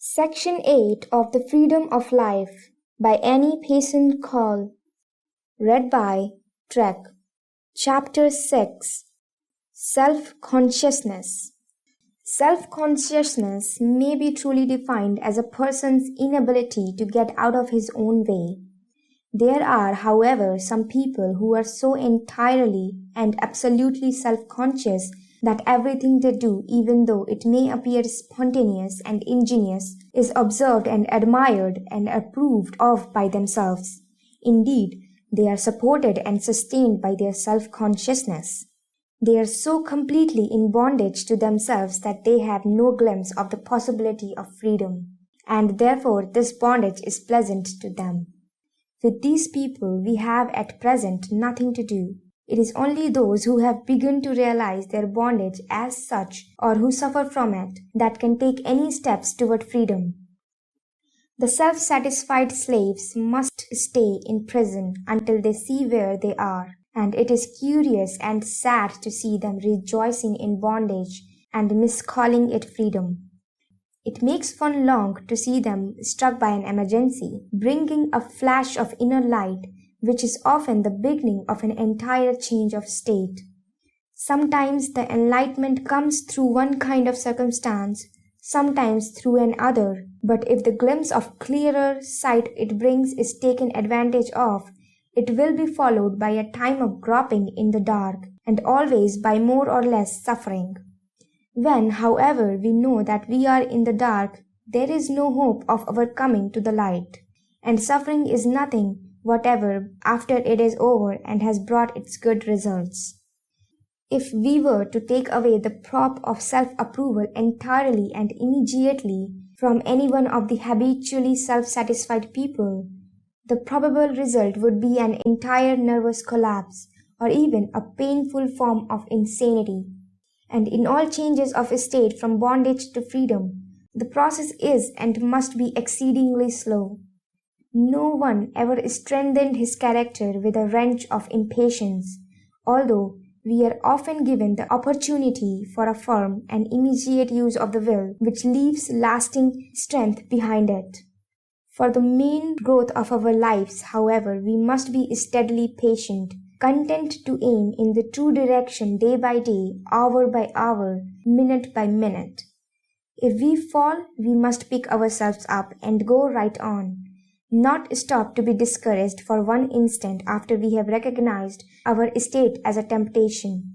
Section 8 of The Freedom of Life by Annie Payson Call. Read by Trek. Chapter 6. Self-Consciousness. Self-consciousness may be truly defined as a person's inability to get out of his own way. There are, however, some people who are so entirely and absolutely self-conscious that everything they do, even though it may appear spontaneous and ingenious, is observed and admired and approved of by themselves. Indeed, they are supported and sustained by their self-consciousness. They are so completely in bondage to themselves that they have no glimpse of the possibility of freedom, and therefore this bondage is pleasant to them. With these people we have at present nothing to do. It is only those who have begun to realize their bondage as such, or who suffer from it, that can take any steps toward freedom. The self-satisfied slaves must stay in prison until they see where they are, and it is curious and sad to see them rejoicing in bondage and miscalling it freedom. It makes one long to see them struck by an emergency, bringing a flash of inner light, which is often the beginning of an entire change of state. Sometimes the enlightenment comes through one kind of circumstance, sometimes through another, but if the glimpse of clearer sight it brings is taken advantage of, it will be followed by a time of groping in the dark, and always by more or less suffering. When, however, we know that we are in the dark, there is no hope of our coming to the light, and suffering is nothing whatever after it is over and has brought its good results. If we were to take away the prop of self-approval entirely and immediately from any one of the habitually self-satisfied people, the probable result would be an entire nervous collapse, or even a painful form of insanity. And in all changes of state from bondage to freedom, the process is and must be exceedingly slow. No one ever strengthened his character with a wrench of impatience, although we are often given the opportunity for a firm and immediate use of the will which leaves lasting strength behind it. For the main growth of our lives, however, we must be steadily patient, content to aim in the true direction day by day, hour by hour, minute by minute. If we fall, we must pick ourselves up and go right on, not stop to be discouraged for one instant after we have recognized our state as a temptation.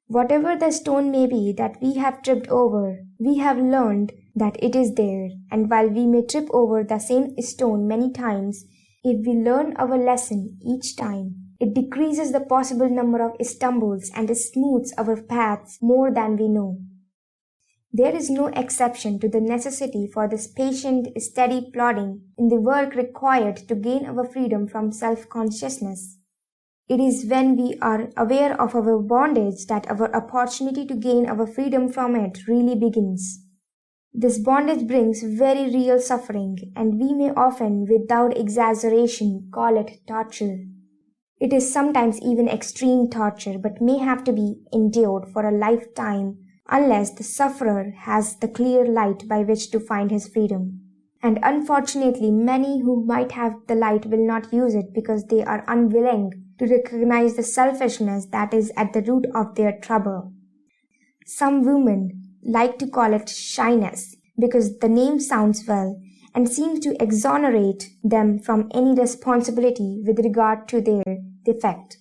Whatever the stone may be that we have tripped over, we have learned that it is there, and while we may trip over the same stone many times, if we learn our lesson each time, it decreases the possible number of stumbles and smooths our paths more than we know. There is no exception to the necessity for this patient, steady plodding in the work required to gain our freedom from self-consciousness. It is when we are aware of our bondage that our opportunity to gain our freedom from it really begins. This bondage brings very real suffering, and we may often, without exaggeration, call it torture. It is sometimes even extreme torture, but may have to be endured for a lifetime unless the sufferer has the clear light by which to find his freedom. And unfortunately, many who might have the light will not use it because they are unwilling to recognize the selfishness that is at the root of their trouble. Some women like to call it shyness because the name sounds well and seems to exonerate them from any responsibility with regard to their defect.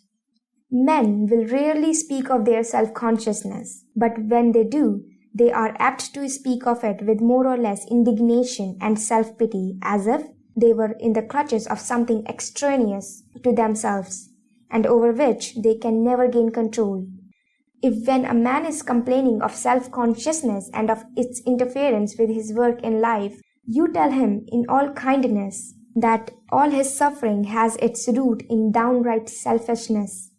Men will rarely speak of their self-consciousness, but when they do, they are apt to speak of it with more or less indignation and self-pity, as if they were in the clutches of something extraneous to themselves, and over which they can never gain control. If when a man is complaining of self-consciousness and of its interference with his work in life, you tell him in all kindness that all his suffering has its root in downright selfishness,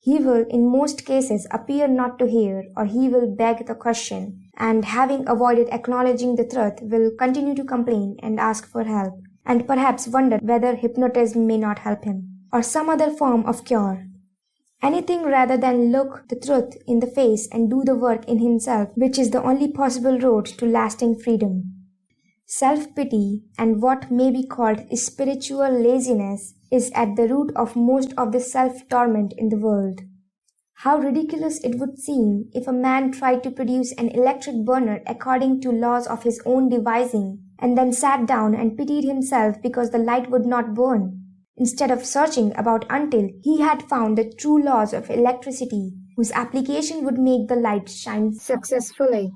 he will in most cases appear not to hear, or he will beg the question, and having avoided acknowledging the truth, will continue to complain and ask for help, and perhaps wonder whether hypnotism may not help him, or some other form of cure. Anything rather than look the truth in the face and do the work in himself, which is the only possible road to lasting freedom. Self-pity and what may be called spiritual laziness is at the root of most of the self-torment in the world. How ridiculous it would seem if a man tried to produce an electric burner according to laws of his own devising and then sat down and pitied himself because the light would not burn, instead of searching about until he had found the true laws of electricity whose application would make the light shine successfully.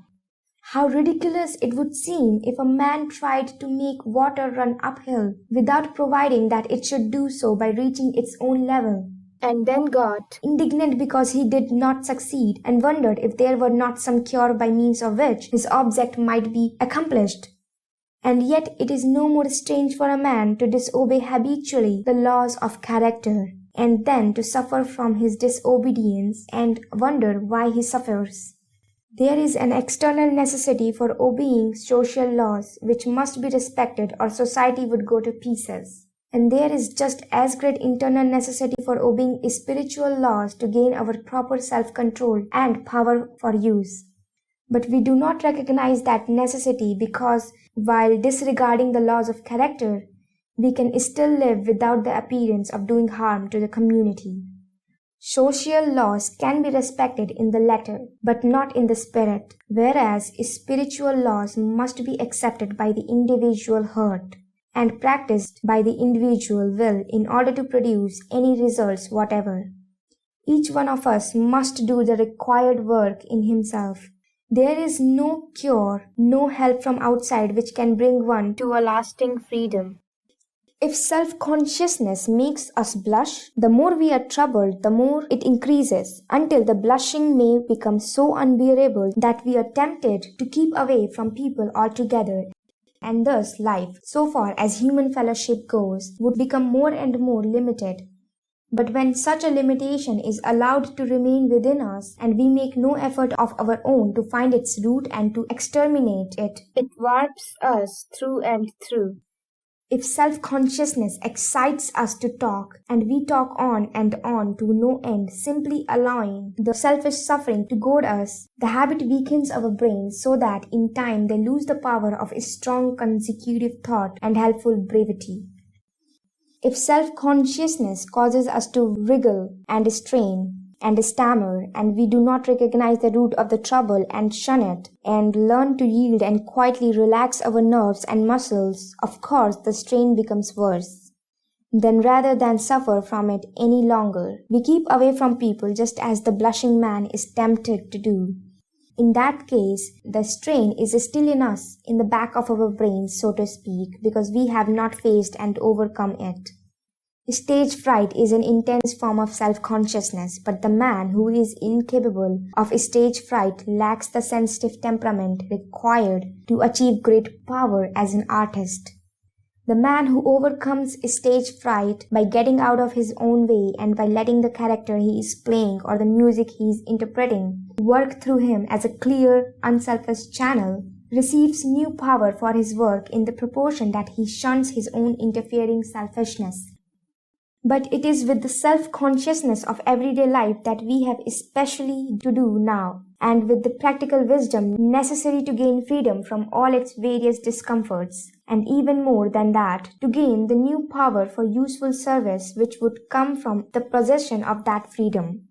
How ridiculous it would seem if a man tried to make water run uphill without providing that it should do so by reaching its own level, and then got indignant because he did not succeed and wondered if there were not some cure by means of which his object might be accomplished. And yet it is no more strange for a man to disobey habitually the laws of character, and then to suffer from his disobedience and wonder why he suffers. There is an external necessity for obeying social laws which must be respected or society would go to pieces. And there is just as great internal necessity for obeying spiritual laws to gain our proper self-control and power for use. But we do not recognize that necessity because, while disregarding the laws of character, we can still live without the appearance of doing harm to the community. Social laws can be respected in the letter, but not in the spirit, whereas spiritual laws must be accepted by the individual heart and practiced by the individual will in order to produce any results whatever. Each one of us must do the required work in himself. There is no cure, no help from outside which can bring one to a lasting freedom. If self-consciousness makes us blush, the more we are troubled, the more it increases, until the blushing may become so unbearable that we are tempted to keep away from people altogether. And thus life, so far as human fellowship goes, would become more and more limited. But when such a limitation is allowed to remain within us, and we make no effort of our own to find its root and to exterminate it, it warps us through and through. If self-consciousness excites us to talk, and we talk on and on to no end, simply allowing the selfish suffering to goad us, the habit weakens our brains so that in time they lose the power of a strong consecutive thought and helpful brevity. If self-consciousness causes us to wriggle and strain and stammer, and we do not recognize the root of the trouble and shun it, and learn to yield and quietly relax our nerves and muscles, of course the strain becomes worse. Then rather than suffer from it any longer, we keep away from people just as the blushing man is tempted to do. In that case, the strain is still in us, in the back of our brains, so to speak, because we have not faced and overcome it. Stage fright is an intense form of self-consciousness, but the man who is incapable of stage fright lacks the sensitive temperament required to achieve great power as an artist. The man who overcomes stage fright by getting out of his own way and by letting the character he is playing or the music he is interpreting work through him as a clear, unselfish channel, receives new power for his work in the proportion that he shuns his own interfering selfishness. But it is with the self-consciousness of everyday life that we have especially to do now, and with the practical wisdom necessary to gain freedom from all its various discomforts, and even more than that, to gain the new power for useful service which would come from the possession of that freedom.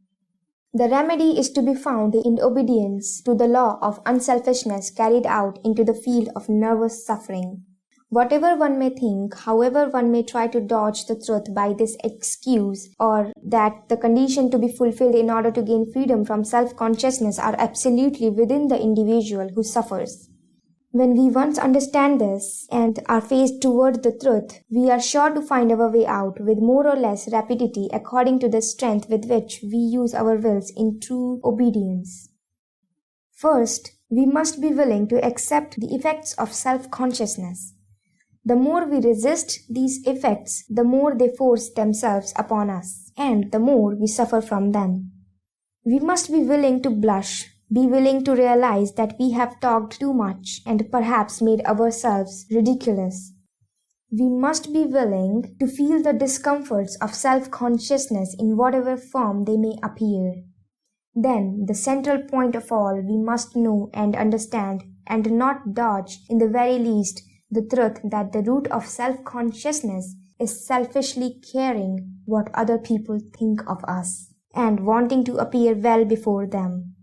The remedy is to be found in obedience to the law of unselfishness carried out into the field of nervous suffering. Whatever one may think, however one may try to dodge the truth by this excuse, or that the condition to be fulfilled in order to gain freedom from self-consciousness are absolutely within the individual who suffers. When we once understand this and are faced toward the truth, we are sure to find our way out with more or less rapidity according to the strength with which we use our wills in true obedience. First, we must be willing to accept the effects of self-consciousness. The more we resist these effects, the more they force themselves upon us, and the more we suffer from them. We must be willing to blush, be willing to realize that we have talked too much and perhaps made ourselves ridiculous. We must be willing to feel the discomforts of self-consciousness in whatever form they may appear. Then, the central point of all, we must know and understand, and not dodge in the very least, the truth that the root of self-consciousness is selfishly caring what other people think of us and wanting to appear well before them.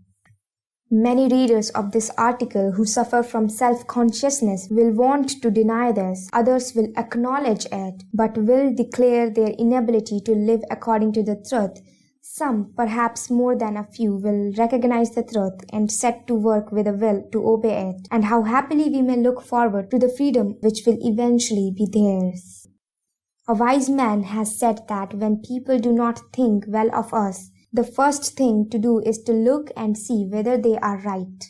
Many readers of this article who suffer from self-consciousness will want to deny this. Others will acknowledge it, but will declare their inability to live according to the truth. Some, perhaps more than a few, will recognize the truth and set to work with a will to obey it, and how happily we may look forward to the freedom which will eventually be theirs. A wise man has said that when people do not think well of us, the first thing to do is to look and see whether they are right.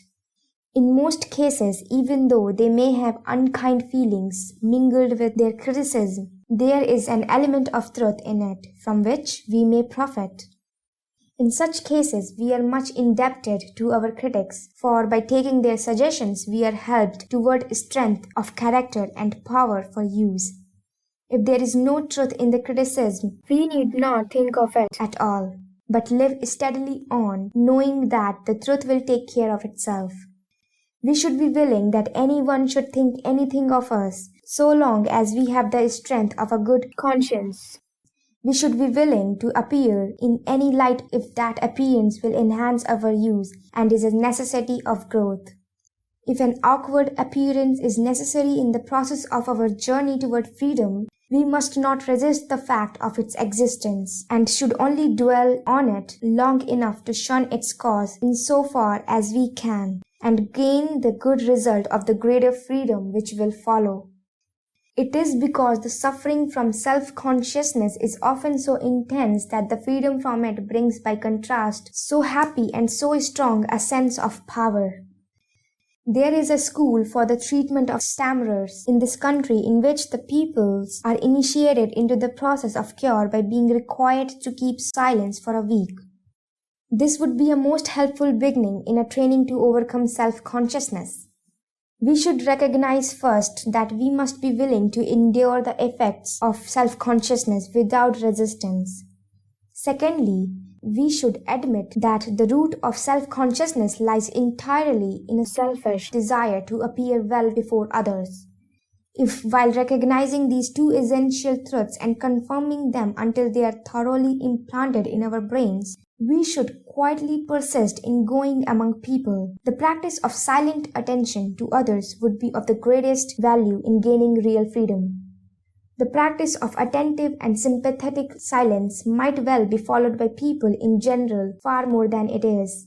In most cases, even though they may have unkind feelings mingled with their criticism, there is an element of truth in it from which we may profit. In such cases, we are much indebted to our critics, for by taking their suggestions, we are helped toward strength of character and power for use. If there is no truth in the criticism, we need not think of it at all, but live steadily on, knowing that the truth will take care of itself. We should be willing that anyone should think anything of us, so long as we have the strength of a good conscience. We should be willing to appear in any light if that appearance will enhance our use and is a necessity of growth. If an awkward appearance is necessary in the process of our journey toward freedom, we must not resist the fact of its existence, and should only dwell on it long enough to shun its cause in so far as we can, and gain the good result of the greater freedom which will follow. It is because the suffering from self-consciousness is often so intense that the freedom from it brings by contrast so happy and so strong a sense of power. There is a school for the treatment of stammerers in this country in which the pupils are initiated into the process of cure by being required to keep silence for a week. This would be a most helpful beginning in a training to overcome self-consciousness. We should recognize first that we must be willing to endure the effects of self-consciousness without resistance. Secondly, we should admit that the root of self-consciousness lies entirely in a selfish desire to appear well before others. If, while recognizing these two essential truths and confirming them until they are thoroughly implanted in our brains, we should quietly persist in going among people, the practice of silent attention to others would be of the greatest value in gaining real freedom. The practice of attentive and sympathetic silence might well be followed by people in general far more than it is.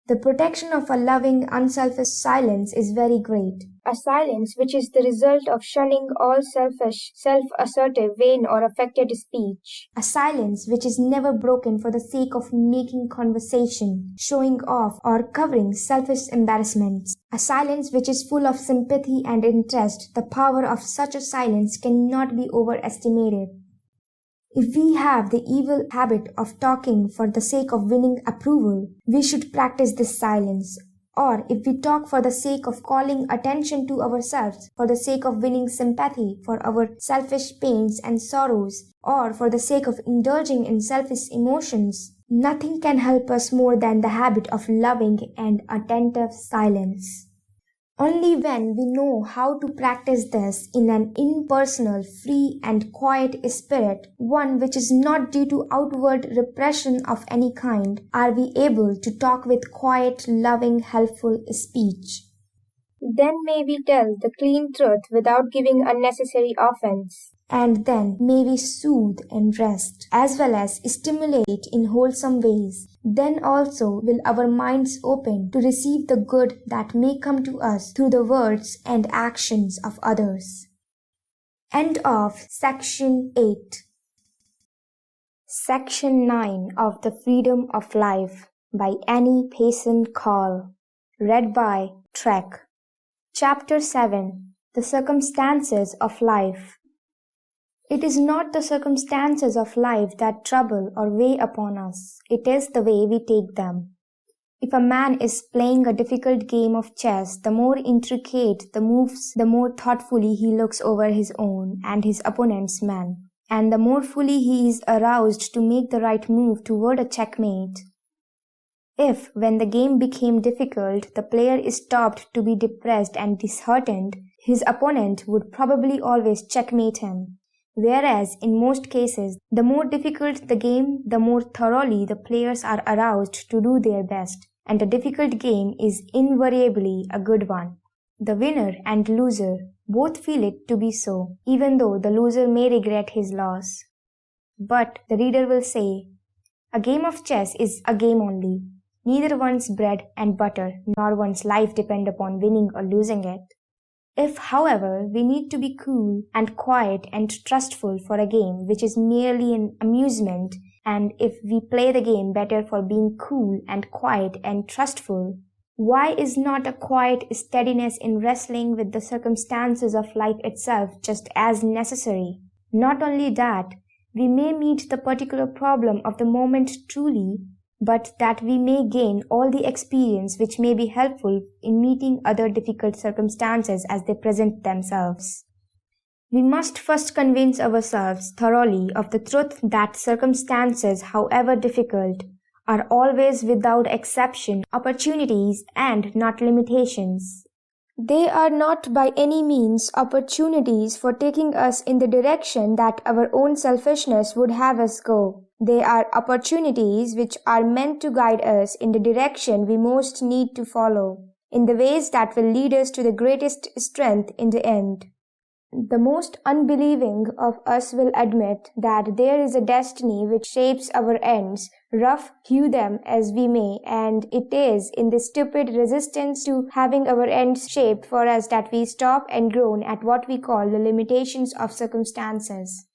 The protection of a loving, unselfish silence is very great. A silence which is the result of shunning all selfish, self-assertive, vain or affected speech. A silence which is never broken for the sake of making conversation, showing off or covering selfish embarrassments. A silence which is full of sympathy and interest. The power of such a silence cannot be overestimated. If we have the evil habit of talking for the sake of winning approval, we should practice this silence. Or if we talk for the sake of calling attention to ourselves, for the sake of winning sympathy for our selfish pains and sorrows, or for the sake of indulging in selfish emotions, nothing can help us more than the habit of loving and attentive silence. Only when we know how to practice this in an impersonal, free and quiet spirit, one which is not due to outward repression of any kind, are we able to talk with quiet, loving, helpful speech. Then may we tell the clean truth without giving unnecessary offense. And then may we soothe and rest, as well as stimulate in wholesome ways. Then also will our minds open to receive the good that may come to us through the words and actions of others. End of Section 8. Section 9 of The Freedom of Life by Annie Payson Call. Read by Trek. Chapter 7. The Circumstances of Life. It is not the circumstances of life that trouble or weigh upon us. It is the way we take them. If a man is playing a difficult game of chess, the more intricate the moves, the more thoughtfully he looks over his own and his opponent's men, and the more fully he is aroused to make the right move toward a checkmate. If, when the game became difficult, the player stopped to be depressed and disheartened, his opponent would probably always checkmate him. Whereas in most cases, the more difficult the game, the more thoroughly the players are aroused to do their best, and a difficult game is invariably a good one. The winner and loser both feel it to be so, even though the loser may regret his loss. But the reader will say, a game of chess is a game only. Neither one's bread and butter nor one's life depend upon winning or losing it. If, however, we need to be cool and quiet and trustful for a game which is merely an amusement, and if we play the game better for being cool and quiet and trustful, why is not a quiet steadiness in wrestling with the circumstances of life itself just as necessary? Not only that, we may meet the particular problem of the moment truly, but that we may gain all the experience which may be helpful in meeting other difficult circumstances as they present themselves. We must first convince ourselves thoroughly of the truth that circumstances, however difficult, are always without exception opportunities and not limitations. They are not by any means opportunities for taking us in the direction that our own selfishness would have us go. They are opportunities which are meant to guide us in the direction we most need to follow, in the ways that will lead us to the greatest strength in the end. The most unbelieving of us will admit that there is a destiny which shapes our ends, rough hew them as we may, and it is in this stupid resistance to having our ends shaped for us that we stop and groan at what we call the limitations of circumstances.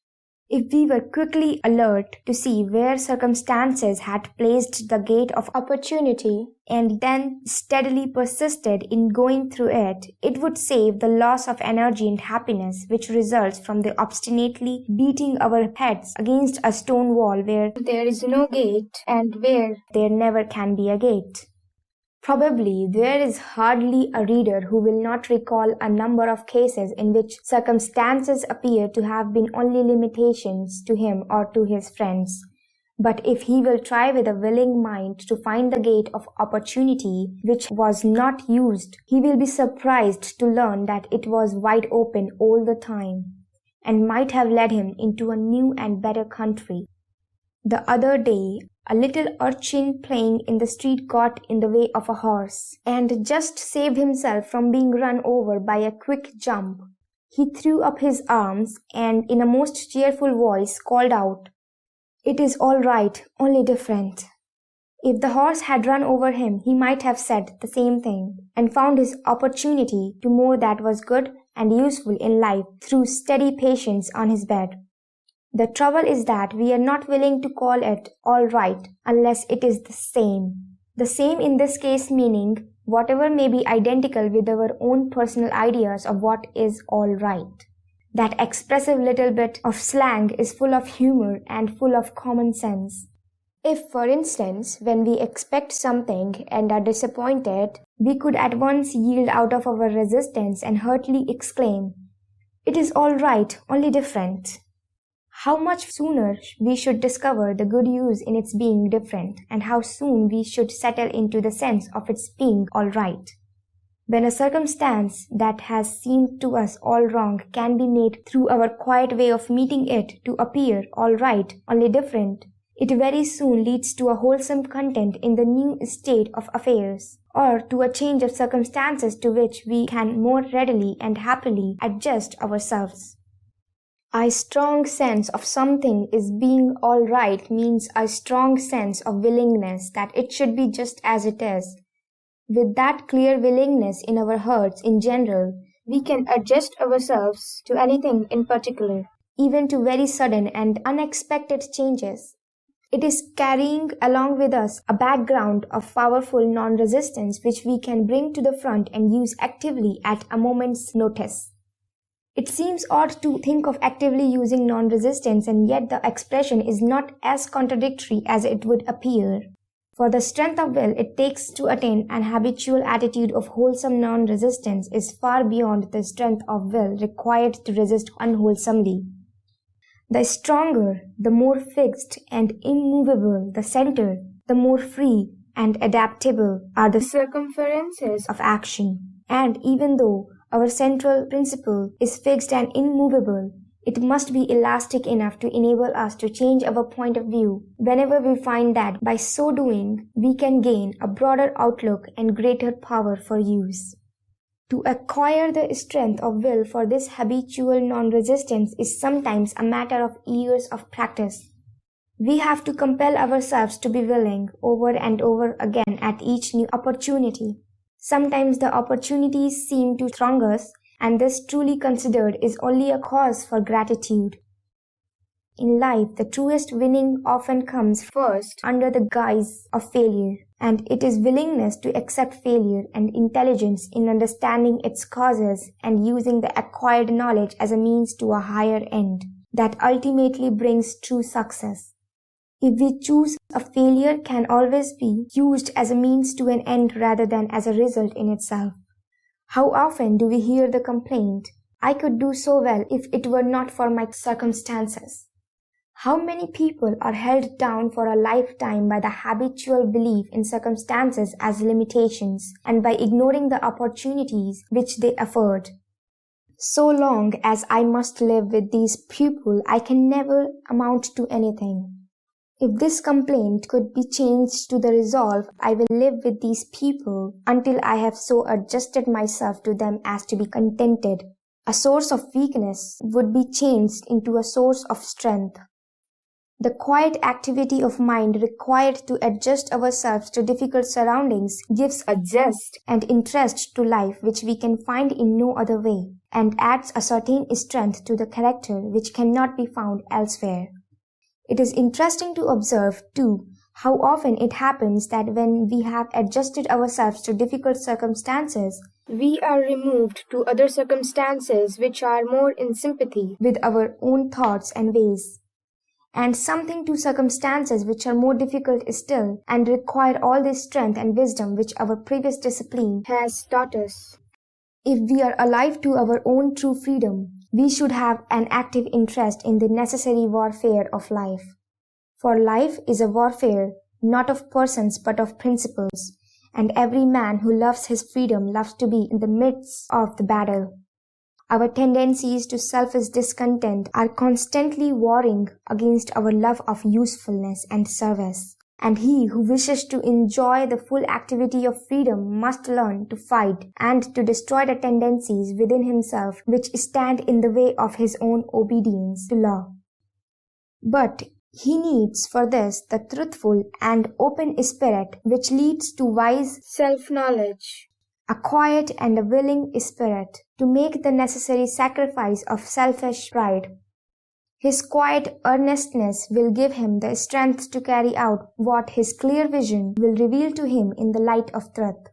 If we were quickly alert to see where circumstances had placed the gate of opportunity and then steadily persisted in going through it, it would save the loss of energy and happiness which results from the obstinately beating our heads against a stone wall where there is no gate and where there never can be a gate. Probably there is hardly a reader who will not recall a number of cases in which circumstances appear to have been only limitations to him or to his friends. But if he will try with a willing mind to find the gate of opportunity which was not used, he will be surprised to learn that it was wide open all the time, and might have led him into a new and better country. The other day, a little urchin playing in the street got in the way of a horse, and just saved himself from being run over by a quick jump. He threw up his arms, and in a most cheerful voice called out, "It is all right, only different." If the horse had run over him, he might have said the same thing, and found his opportunity to more that was good and useful in life through steady patience on his bed. The trouble is that we are not willing to call it all right unless it is the same. The same in this case meaning whatever may be identical with our own personal ideas of what is all right. That expressive little bit of slang is full of humor and full of common sense. If, for instance, when we expect something and are disappointed, we could at once yield out of our resistance and heartily exclaim, "It is all right, only different," how much sooner we should discover the good use in its being different, and how soon we should settle into the sense of its being all right. When a circumstance that has seemed to us all wrong can be made through our quiet way of meeting it to appear all right, only different, it very soon leads to a wholesome content in the new state of affairs, or to a change of circumstances to which we can more readily and happily adjust ourselves. A strong sense of something is being all right means a strong sense of willingness that it should be just as it is. With that clear willingness in our hearts in general, we can adjust ourselves to anything in particular, even to very sudden and unexpected changes. It is carrying along with us a background of powerful non-resistance which we can bring to the front and use actively at a moment's notice. It seems odd to think of actively using non-resistance, and yet the expression is not as contradictory as it would appear. For the strength of will it takes to attain an habitual attitude of wholesome non-resistance is far beyond the strength of will required to resist unwholesomely. The stronger, the more fixed and immovable the center, the more free and adaptable are the circumferences of action. And even though our central principle, is fixed and immovable, it must be elastic enough to enable us to change our point of view whenever we find that by so doing we can gain a broader outlook and greater power for use. To acquire the strength of will for this habitual non-resistance is sometimes a matter of years of practice. We have to compel ourselves to be willing over and over again at each new opportunity. Sometimes the opportunities seem to throng us, and this truly considered is only a cause for gratitude. In life, the truest winning often comes first under the guise of failure, and it is willingness to accept failure and intelligence in understanding its causes and using the acquired knowledge as a means to a higher end that ultimately brings true success. If we choose, a failure can always be used as a means to an end rather than as a result in itself. How often do we hear the complaint, "I could do so well if it were not for my circumstances"? How many people are held down for a lifetime by the habitual belief in circumstances as limitations and by ignoring the opportunities which they afford? So long as I must live with these people, I can never amount to anything. If this complaint could be changed to the resolve, I will live with these people until I have so adjusted myself to them as to be contented, a source of weakness would be changed into a source of strength. The quiet activity of mind required to adjust ourselves to difficult surroundings gives a zest and interest to life which we can find in no other way, and adds a certain strength to the character which cannot be found elsewhere. It is interesting to observe, too, how often it happens that when we have adjusted ourselves to difficult circumstances, we are removed to other circumstances which are more in sympathy with our own thoughts and ways, and something to circumstances which are more difficult still and require all the strength and wisdom which our previous discipline has taught us. If we are alive to our own true freedom, we should have an active interest in the necessary warfare of life. For life is a warfare not of persons but of principles, and every man who loves his freedom loves to be in the midst of the battle. Our tendencies to selfish discontent are constantly warring against our love of usefulness and service. And he who wishes to enjoy the full activity of freedom must learn to fight and to destroy the tendencies within himself which stand in the way of his own obedience to law. But he needs for this the truthful and open spirit which leads to wise self-knowledge, a quiet and a willing spirit to make the necessary sacrifice of selfish pride. His quiet earnestness will give him the strength to carry out what his clear vision will reveal to him in the light of truth.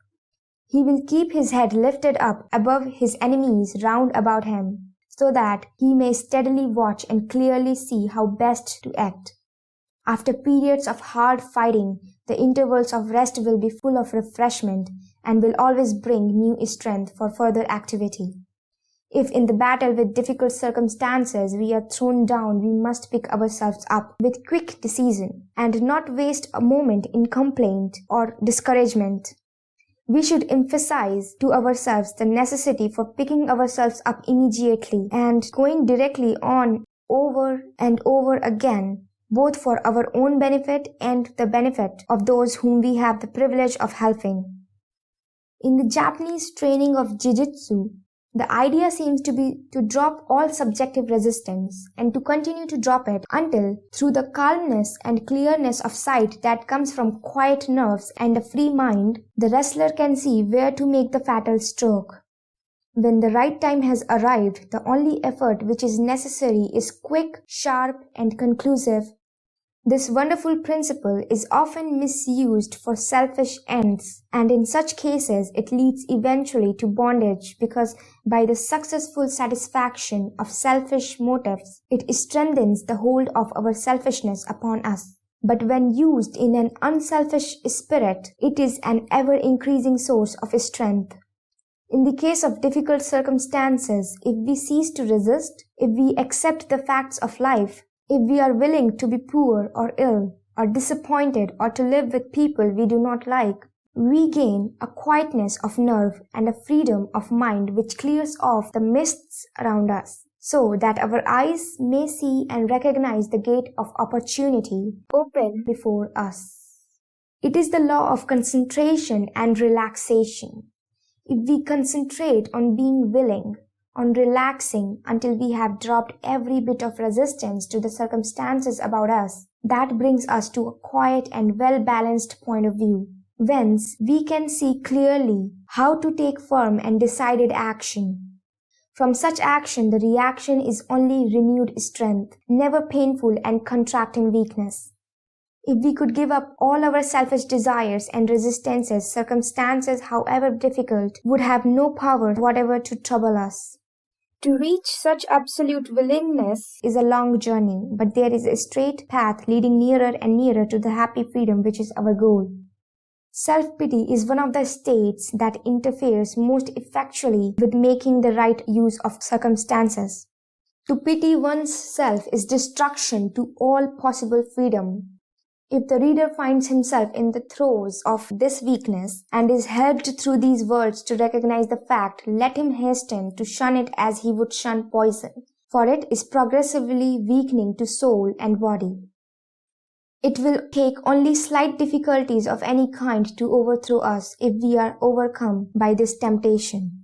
He will keep his head lifted up above his enemies round about him, so that he may steadily watch and clearly see how best to act. After periods of hard fighting, the intervals of rest will be full of refreshment and will always bring new strength for further activity. If in the battle with difficult circumstances we are thrown down, we must pick ourselves up with quick decision and not waste a moment in complaint or discouragement. We should emphasize to ourselves the necessity for picking ourselves up immediately and going directly on over and over again, both for our own benefit and the benefit of those whom we have the privilege of helping. In the Japanese training of jiu-jitsu, the idea seems to be to drop all subjective resistance and to continue to drop it until, through the calmness and clearness of sight that comes from quiet nerves and a free mind, the wrestler can see where to make the fatal stroke. When the right time has arrived, the only effort which is necessary is quick, sharp, and conclusive. This wonderful principle is often misused for selfish ends, and in such cases it leads eventually to bondage because by the successful satisfaction of selfish motives, it strengthens the hold of our selfishness upon us. But when used in an unselfish spirit, it is an ever-increasing source of strength. In the case of difficult circumstances, if we cease to resist, if we accept the facts of life, if we are willing to be poor or ill, or disappointed, or to live with people we do not like, we gain a quietness of nerve and a freedom of mind which clears off the mists around us, so that our eyes may see and recognize the gate of opportunity open before us. It is the law of concentration and relaxation. If we concentrate on being willing, on relaxing until we have dropped every bit of resistance to the circumstances about us, that brings us to a quiet and well-balanced point of view, whence we can see clearly how to take firm and decided action. From such action, the reaction is only renewed strength, never painful and contracting weakness. If we could give up all our selfish desires and resistances, circumstances, however difficult, would have no power whatever to trouble us. To reach such absolute willingness is a long journey, but there is a straight path leading nearer and nearer to the happy freedom which is our goal. Self-pity is one of the states that interferes most effectually with making the right use of circumstances. To pity one's self is destruction to all possible freedom. If the reader finds himself in the throes of this weakness and is helped through these words to recognize the fact, let him hasten to shun it as he would shun poison, for it is progressively weakening to soul and body. It will take only slight difficulties of any kind to overthrow us if we are overcome by this temptation.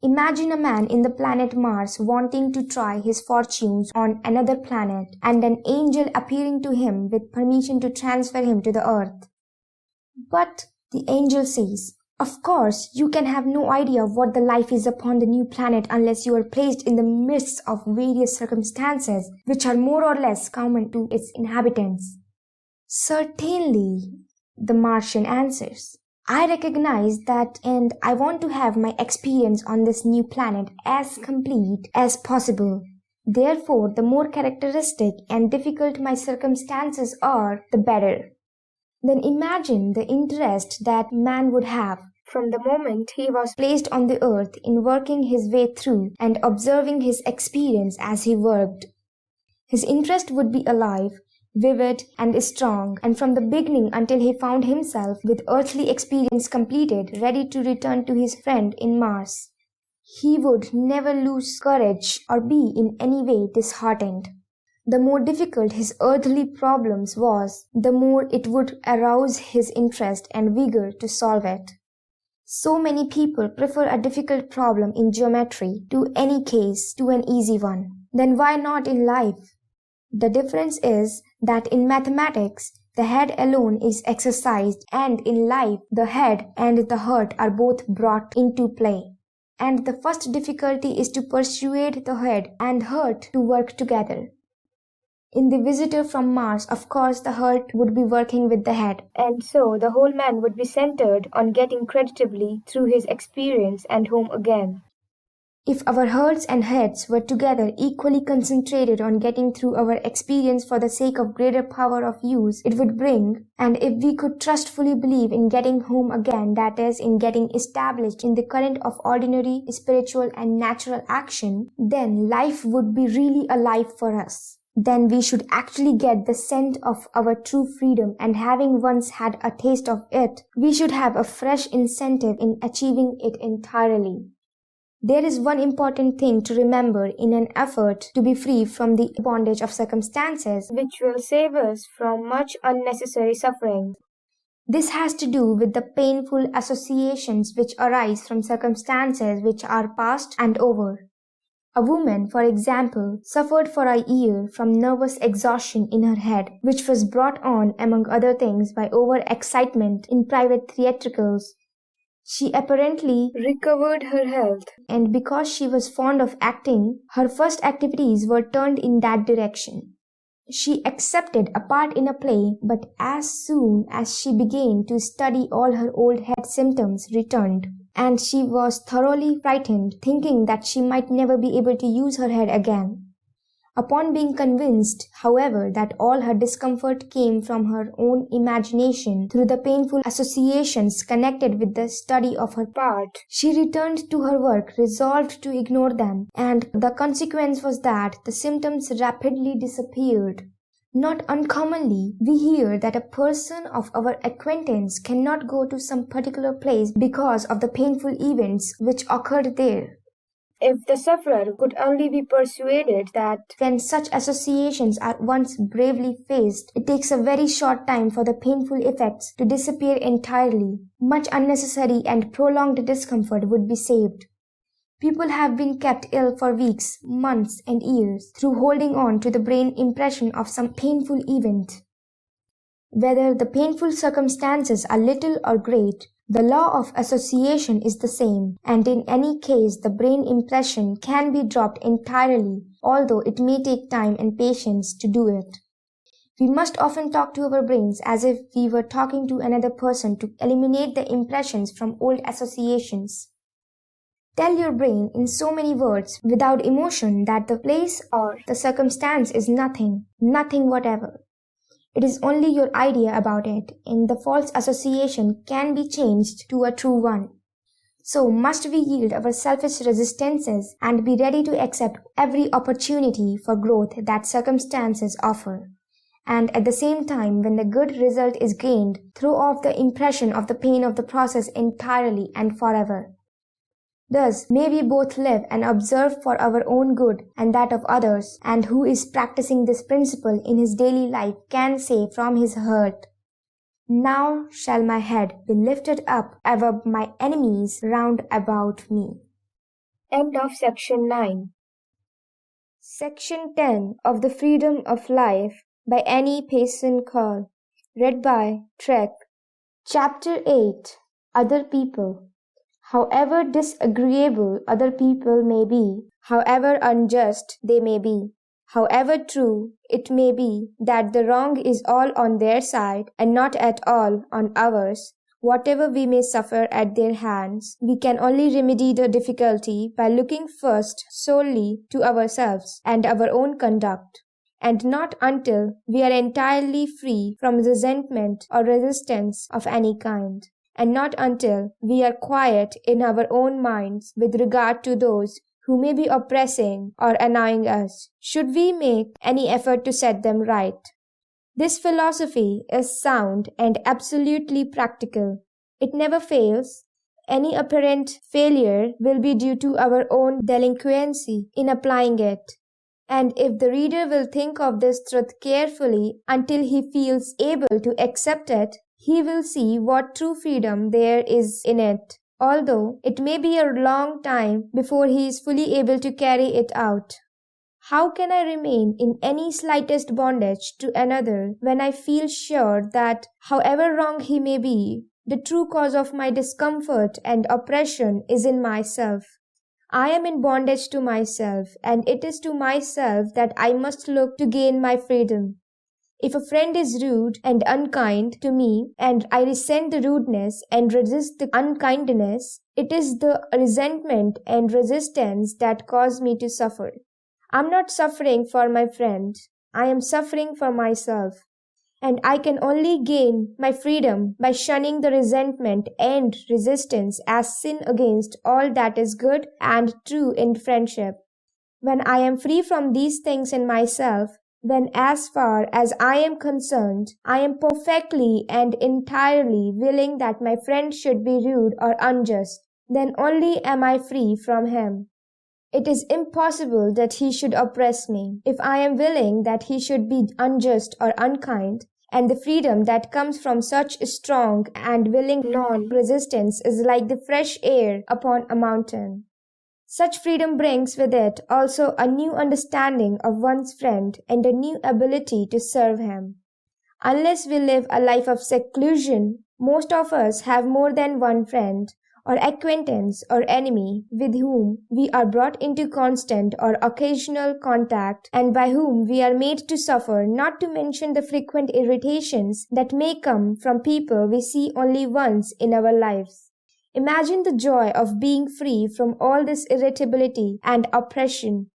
Imagine a man in the planet Mars wanting to try his fortunes on another planet and an angel appearing to him with permission to transfer him to the earth. But the angel says, "Of course, you can have no idea of what the life is upon the new planet unless you are placed in the midst of various circumstances which are more or less common to its inhabitants." "Certainly," the Martian answers. "I recognize that, and I want to have my experience on this new planet as complete as possible. Therefore, the more characteristic and difficult my circumstances are, the better." Then imagine the interest that man would have, from the moment he was placed on the earth, in working his way through and observing his experience as he worked. His interest would be alive, vivid and strong, and from the beginning until he found himself with earthly experience completed, ready to return to his friend in Mars. He would never lose courage or be in any way disheartened. The more difficult his earthly problems was, the more it would arouse his interest and vigor to solve it. So many people prefer a difficult problem in geometry to any case to an easy one. Then why not in life? The difference is that in mathematics, the head alone is exercised, and in life, the head and the heart are both brought into play. And the first difficulty is to persuade the head and heart to work together. In the visitor from Mars, of course, the heart would be working with the head, and so the whole man would be centered on getting creditably through his experience and home again. If our hearts and heads were together equally concentrated on getting through our experience for the sake of greater power of use it would bring, and if we could trustfully believe in getting home again, that is, in getting established in the current of ordinary, spiritual and natural action, then life would be really alive for us. Then we should actually get the scent of our true freedom, and having once had a taste of it, we should have a fresh incentive in achieving it entirely. There is one important thing to remember in an effort to be free from the bondage of circumstances, which will save us from much unnecessary suffering. This has to do with the painful associations which arise from circumstances which are past and over. A woman, for example, suffered for a year from nervous exhaustion in her head, which was brought on, among other things, by over-excitement in private theatricals. She apparently recovered her health, and because she was fond of acting, her first activities were turned in that direction. She accepted a part in a play, but as soon as she began to study, all her old head symptoms returned, and she was thoroughly frightened, thinking that she might never be able to use her head again. Upon being convinced, however, that all her discomfort came from her own imagination through the painful associations connected with the study of her part, she returned to her work, resolved to ignore them, and the consequence was that the symptoms rapidly disappeared. Not uncommonly, we hear that a person of our acquaintance cannot go to some particular place because of the painful events which occurred there. If the sufferer could only be persuaded that when such associations are once bravely faced, it takes a very short time for the painful effects to disappear entirely, much unnecessary and prolonged discomfort would be saved. People have been kept ill for weeks, months, and years through holding on to the brain impression of some painful event. Whether the painful circumstances are little or great, the law of association is the same, and in any case the brain impression can be dropped entirely, although it may take time and patience to do it. We must often talk to our brains as if we were talking to another person to eliminate the impressions from old associations. Tell your brain in so many words without emotion that the place or the circumstance is nothing whatever. It is only your idea about it, and the false association can be changed to a true one. So must we yield our selfish resistances and be ready to accept every opportunity for growth that circumstances offer. And at the same time, when the good result is gained, throw off the impression of the pain of the process entirely and forever. Thus may we both live and observe for our own good and that of others, and who is practicing this principle in his daily life can say from his heart, "Now shall my head be lifted up above my enemies round about me." End of section 9. Section 10 of The Freedom of Life by Annie Payson Call. Read by Trek. Chapter 8. Other People. However disagreeable other people may be, however unjust they may be, however true it may be that the wrong is all on their side and not at all on ours, whatever we may suffer at their hands, we can only remedy the difficulty by looking first solely to ourselves and our own conduct, and not until we are entirely free from resentment or resistance of any kind, and not until we are quiet in our own minds with regard to those who may be oppressing or annoying us, should we make any effort to set them right. This philosophy is sound and absolutely practical. It never fails. Any apparent failure will be due to our own delinquency in applying it. And if the reader will think of this truth carefully until he feels able to accept it, he will see what true freedom there is in it, although it may be a long time before he is fully able to carry it out. How can I remain in any slightest bondage to another when I feel sure that, however wrong he may be, the true cause of my discomfort and oppression is in myself? I am in bondage to myself, and it is to myself that I must look to gain my freedom. If a friend is rude and unkind to me, and I resent the rudeness and resist the unkindness, it is the resentment and resistance that cause me to suffer. I am not suffering for my friend. I am suffering for myself. And I can only gain my freedom by shunning the resentment and resistance as sin against all that is good and true in friendship. When I am free from these things in myself, then as far as I am concerned, I am perfectly and entirely willing that my friend should be rude or unjust. Then only am I free from him. It is impossible that he should oppress me, if I am willing that he should be unjust or unkind, and the freedom that comes from such strong and willing non-resistance is like the fresh air upon a mountain. Such freedom brings with it also a new understanding of one's friend and a new ability to serve him. Unless we live a life of seclusion, most of us have more than one friend, or acquaintance or enemy with whom we are brought into constant or occasional contact and by whom we are made to suffer, not to mention the frequent irritations that may come from people we see only once in our lives. Imagine the joy of being free from all this irritability and oppression.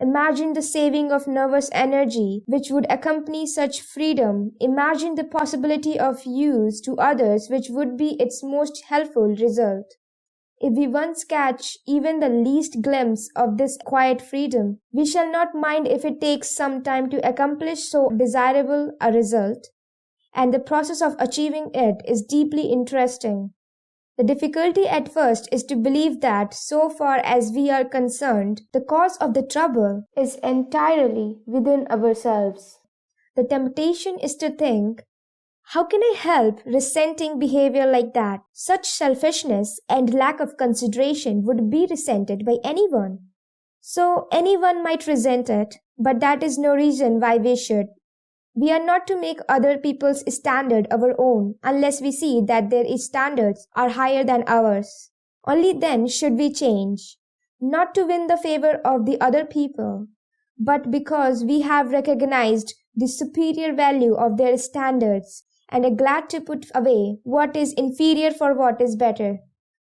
Imagine the saving of nervous energy which would accompany such freedom. Imagine the possibility of use to others which would be its most helpful result. If we once catch even the least glimpse of this quiet freedom, we shall not mind if it takes some time to accomplish so desirable a result, and the process of achieving it is deeply interesting. The difficulty at first is to believe that, so far as we are concerned, the cause of the trouble is entirely within ourselves. The temptation is to think, how can I help resenting behavior like that? Such selfishness and lack of consideration would be resented by anyone. So anyone might resent it, but that is no reason why we should. We are not to make other people's standard our own unless we see that their standards are higher than ours. Only then should we change, not to win the favor of the other people, but because we have recognized the superior value of their standards and are glad to put away what is inferior for what is better.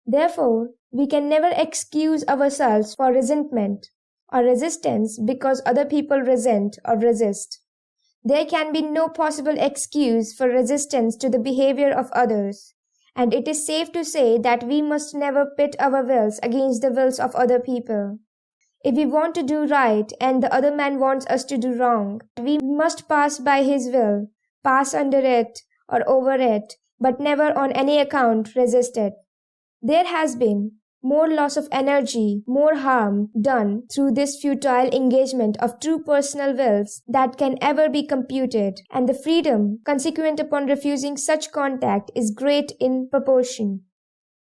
Therefore, we can never excuse ourselves for resentment or resistance because other people resent or resist. There can be no possible excuse for resistance to the behavior of others, and it is safe to say that we must never pit our wills against the wills of other people. If we want to do right and the other man wants us to do wrong, we must pass by his will, pass under it or over it, but never on any account resist it. There has been more loss of energy, more harm done through this futile engagement of true personal wills that can ever be computed, and the freedom consequent upon refusing such contact is great in proportion.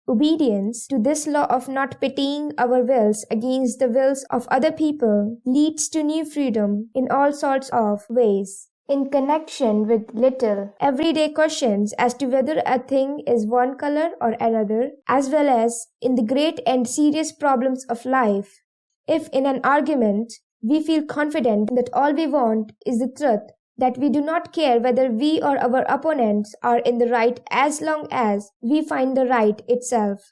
Obedience to this law of not pitying our wills against the wills of other people leads to new freedom in all sorts of ways. In connection with little, everyday questions as to whether a thing is one color or another, as well as in the great and serious problems of life. If in an argument we feel confident that all we want is the truth, that we do not care whether we or our opponents are in the right as long as we find the right itself,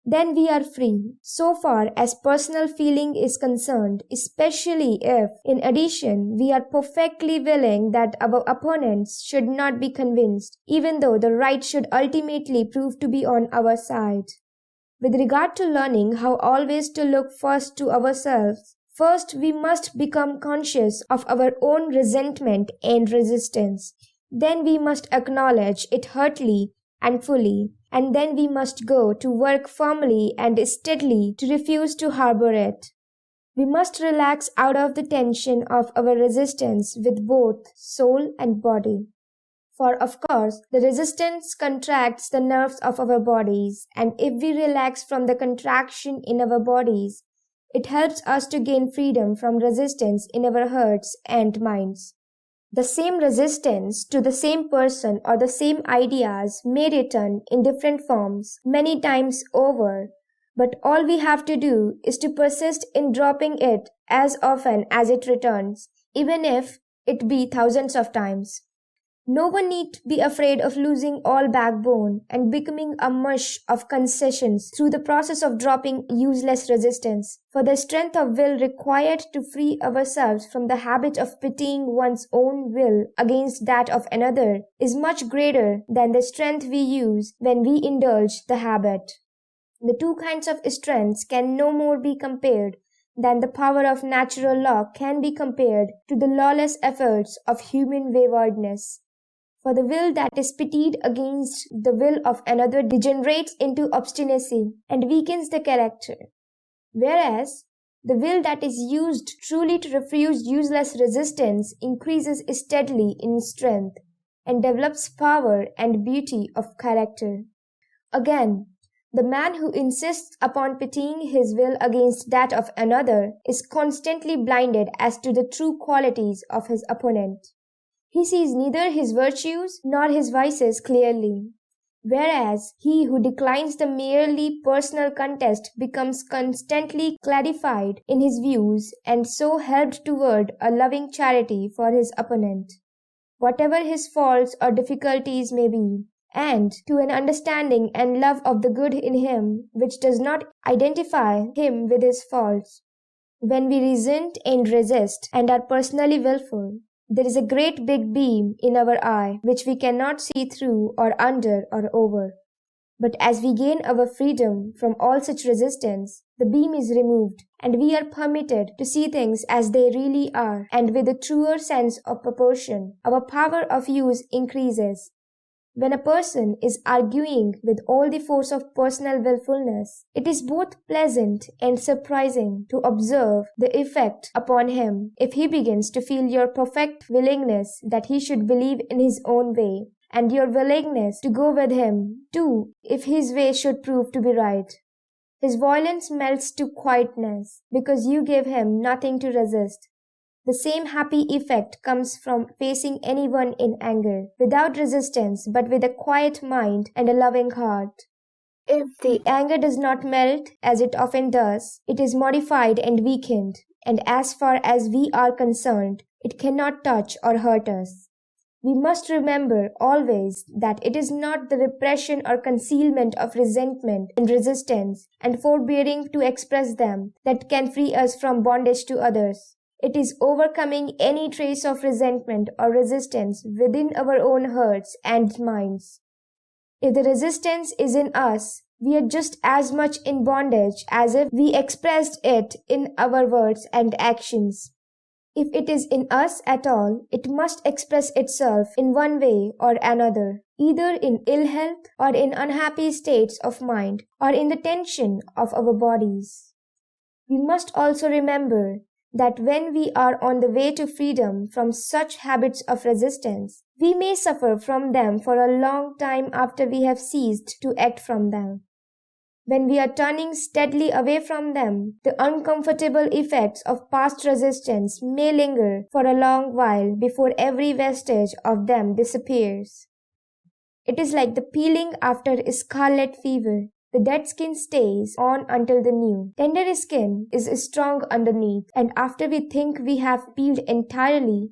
then we are free, so far as personal feeling is concerned, especially if, in addition, we are perfectly willing that our opponents should not be convinced, even though the right should ultimately prove to be on our side. With regard to learning how always to look first to ourselves, first we must become conscious of our own resentment and resistance. Then we must acknowledge it heartily and fully, and then we must go to work firmly and steadily to refuse to harbor it. We must relax out of the tension of our resistance with both soul and body. For of course, the resistance contracts the nerves of our bodies, and if we relax from the contraction in our bodies, it helps us to gain freedom from resistance in our hearts and minds. The same resistance to the same person or the same ideas may return in different forms many times over, but all we have to do is to persist in dropping it as often as it returns, even if it be thousands of times. No one need be afraid of losing all backbone and becoming a mush of concessions through the process of dropping useless resistance, for the strength of will required to free ourselves from the habit of pitying one's own will against that of another is much greater than the strength we use when we indulge the habit. The two kinds of strengths can no more be compared than the power of natural law can be compared to the lawless efforts of human waywardness. For the will that is pitted against the will of another degenerates into obstinacy and weakens the character, whereas the will that is used truly to refuse useless resistance increases steadily in strength and develops power and beauty of character. Again, the man who insists upon pitying his will against that of another is constantly blinded as to the true qualities of his opponent. He sees neither his virtues nor his vices clearly, whereas he who declines the merely personal contest becomes constantly clarified in his views and so helped toward a loving charity for his opponent, whatever his faults or difficulties may be, and to an understanding and love of the good in him which does not identify him with his faults. When we resent and resist and are personally willful, there is a great big beam in our eye which we cannot see through or under or over. But as we gain our freedom from all such resistance, the beam is removed and we are permitted to see things as they really are, and with a truer sense of proportion, our power of use increases. When a person is arguing with all the force of personal willfulness, it is both pleasant and surprising to observe the effect upon him if he begins to feel your perfect willingness that he should believe in his own way, and your willingness to go with him, too, if his way should prove to be right. His violence melts to quietness because you give him nothing to resist. The same happy effect comes from facing anyone in anger, without resistance but with a quiet mind and a loving heart. If the anger does not melt, as it often does, it is modified and weakened, and as far as we are concerned, it cannot touch or hurt us. We must remember always that it is not the repression or concealment of resentment and resistance and forbearing to express them that can free us from bondage to others. It is overcoming any trace of resentment or resistance within our own hearts and minds. If the resistance is in us, we are just as much in bondage as if we expressed it in our words and actions. If it is in us at all, it must express itself in one way or another, either in ill health or in unhappy states of mind or in the tension of our bodies. We must also remember that when we are on the way to freedom from such habits of resistance, we may suffer from them for a long time after we have ceased to act from them. When we are turning steadily away from them, the uncomfortable effects of past resistance may linger for a long while before every vestige of them disappears. It is like the peeling after scarlet fever. The dead skin stays on until the new, tender skin is strong underneath, and after we think we have peeled entirely,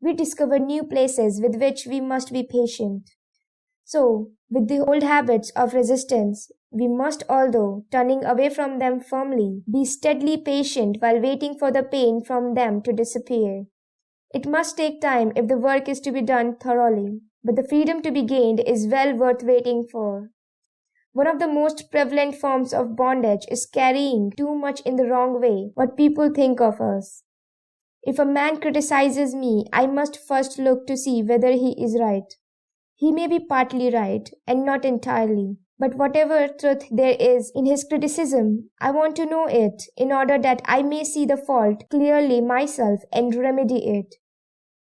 we discover new places with which we must be patient. So, with the old habits of resistance, we must, although turning away from them firmly, be steadily patient while waiting for the pain from them to disappear. It must take time if the work is to be done thoroughly, but the freedom to be gained is well worth waiting for. One of the most prevalent forms of bondage is carrying too much in the wrong way what people think of us. If a man criticizes me, I must first look to see whether he is right. He may be partly right and not entirely, but whatever truth there is in his criticism, I want to know it in order that I may see the fault clearly myself and remedy it.